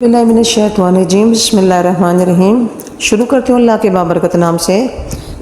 बिस्मिल्लाहिर्रहमानिर्रहीम बिस्मिल्लाहिर्रहमानिर्रहीम। शुरू करते हूँ अल्लाह के बाबरकत नाम से।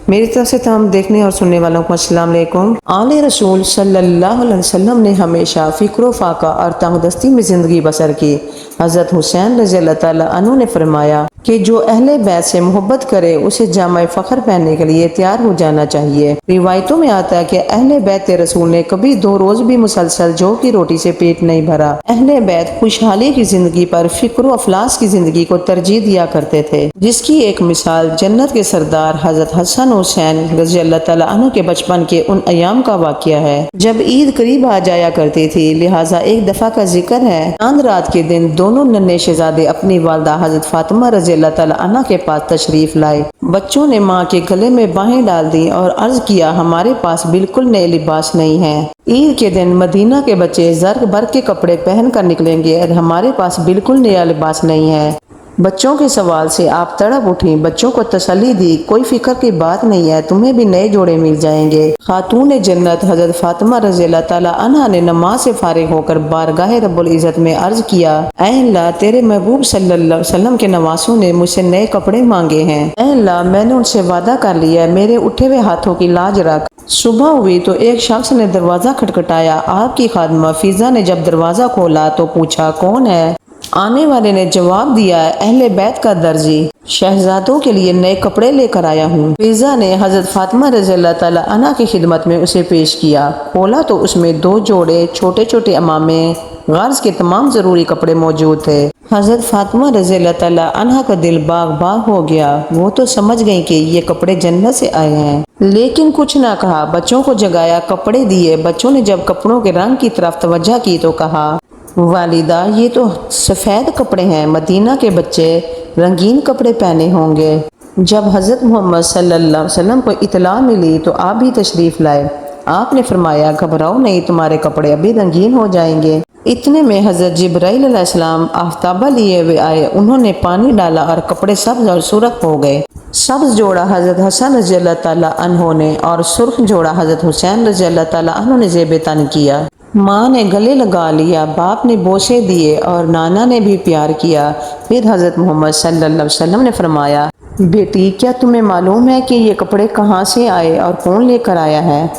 मेरी तरफ से तमाम देखने और सुनने वालों को अस्सलाम वालेकुम। आले रसूल सल्लल्लाहु अलैहि वसल्लम ने हमेशा फ़िक्र फाका और तंगदस्ती में ज़िंदगी बसर की। हज़रत हुसैन रज़ी अल्लाह ताला अन्हु ने फरमाया कि जो अहले बैत से मोहब्बत करे उसे जामा फ़ख्र पहनने के लिए तैयार हो जाना चाहिए। रिवायतों में आता है कि अहले बैत रसूल ने कभी 2 रोज भी मुसलसल जौ की रोटी से पेट नहीं भरा। अहले बैत खुशहाली की जिंदगी पर फिक्र अफलास की जिंदगी को तरजीह दिया करते थे, जिसकी एक मिसाल जन्नत के सरदार हजरत हसन हुसैन रज़ी अल्लाह ताला अन्हु के बचपन के उन अयाम का वाक़या है जब ईद करीब आ जाया करती थी। लिहाजा एक दफा का जिक्र है, चांद रात के दिन दोनों नन्हे शहजादे अपनी वालदा हजरत फातिमा रज़ी अल्लाह ताला अन्हा के पास तशरीफ लाए। बच्चों ने माँ के गले में बाहें डाल दी और अर्ज किया, हमारे पास बिल्कुल नए लिबास नहीं है। ईद के दिन मदीना के बच्चे जर्क भर के कपड़े पहन कर निकलेंगे और हमारे पास बिल्कुल नया लिबास नहीं है। बच्चों के सवाल से आप तड़प उठी, बच्चों को तसल्ली दी, कोई फिक्र की बात नहीं है, तुम्हें भी नए जोड़े मिल जाएंगे। खातून जन्नत हजरत फातिमा रज़ी अल्लाह ताला अन्हा ने नमाज से फारिग होकर बारगाह रब्बुल इज़्ज़त में अर्ज किया, ऐ अल्लाह, तेरे महबूब सल्लल्लाहु अलैहि वसल्लम के नवासों ने मुझसे नए कपड़े मांगे हैं। ऐ अल्लाह, मैंने उनसे वादा कर लिया, मेरे उठे हुए हाथों की लाज रख। सुबह हुई तो एक शख्स ने दरवाजा खटखटाया। आपकी खादमा फिजा ने जब दरवाजा खोला तो पूछा, कौन है? आने वाले ने जवाब दिया, अहले बैत का दर्जी, शहजादों के लिए नए कपड़े लेकर आया हूँ। फिजा ने हजरत फातिमा रज़ी अल्लाह ताला अन्हा की खिदमत में उसे पेश किया। खोला तो उसमें 2 जोड़े छोटे छोटे अमामे गर्ज के तमाम जरूरी कपड़े मौजूद थे। हजरत फातिमा रज़ी अल्लाह ताला अन्हा का दिल बाग बाग हो गया। वो तो समझ गई कि ये कपड़े जन्नत से आए हैं, लेकिन कुछ ना कहा। बच्चों को जगाया, कपड़े दिए। बच्चों ने जब कपड़ों के रंग की तरफ तवज्जो की तो कहा, वालिदा, ये तो सफ़ेद कपड़े हैं, मदीना के बच्चे रंगीन कपड़े पहने होंगे। जब हज़रत मोहम्मद सल्लल्लाहु अलैहि वसल्लम को इतला मिली तो आप भी तशरीफ़ लाए। आपने फरमाया, घबराओ नहीं, तुम्हारे कपड़े अभी रंगीन हो जाएंगे। इतने में हज़रत जिब्राइल अलैहिस्सलाम आफ्ताबा लिए हुए आए। उन्होंने पानी डाला और कपड़े सब्ज और सुर्ख हो गए। सब्ज जोड़ा हज़रत हसन रज़ी अल्लाह ताला अन्हो ने और सुर्ख जोड़ा हज़रत हुसैन रज़ी अल्लाह ताला अन्हो ने ज़ेब तन किया। माँ ने गले लगा लिया, बाप ने बोसे दिए और नाना ने भी प्यार किया। फिर हज़रत मोहम्मद सल्लल्लाहु अलैहि वसल्लम ने फरमाया, बेटी, क्या तुम्हें मालूम है कि ये कपड़े कहाँ से आए और कौन लेकर आया है?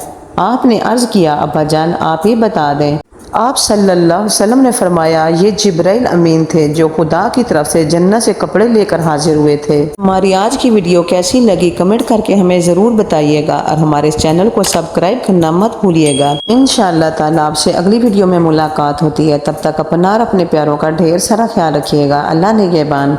आपने अर्ज़ किया, अब्बा जान, आप ही बता दें। आप सल्लल्लाहु अलैहि वसल्लम ने फरमाया, ये जिब्राइल अमीन थे जो खुदा की तरफ से जन्नत से कपड़े लेकर हाजिर हुए थे। हमारी आज की वीडियो कैसी लगी कमेंट करके हमें ज़रूर बताइएगा और हमारे इस चैनल को सब्सक्राइब करना मत भूलिएगा। इंशाअल्लाह ताला आपसे अगली वीडियो में मुलाकात होती है। तब तक अपना और अपने प्यारों का ढेर सारा ख्याल रखिएगा। अल्लाह निगहबान।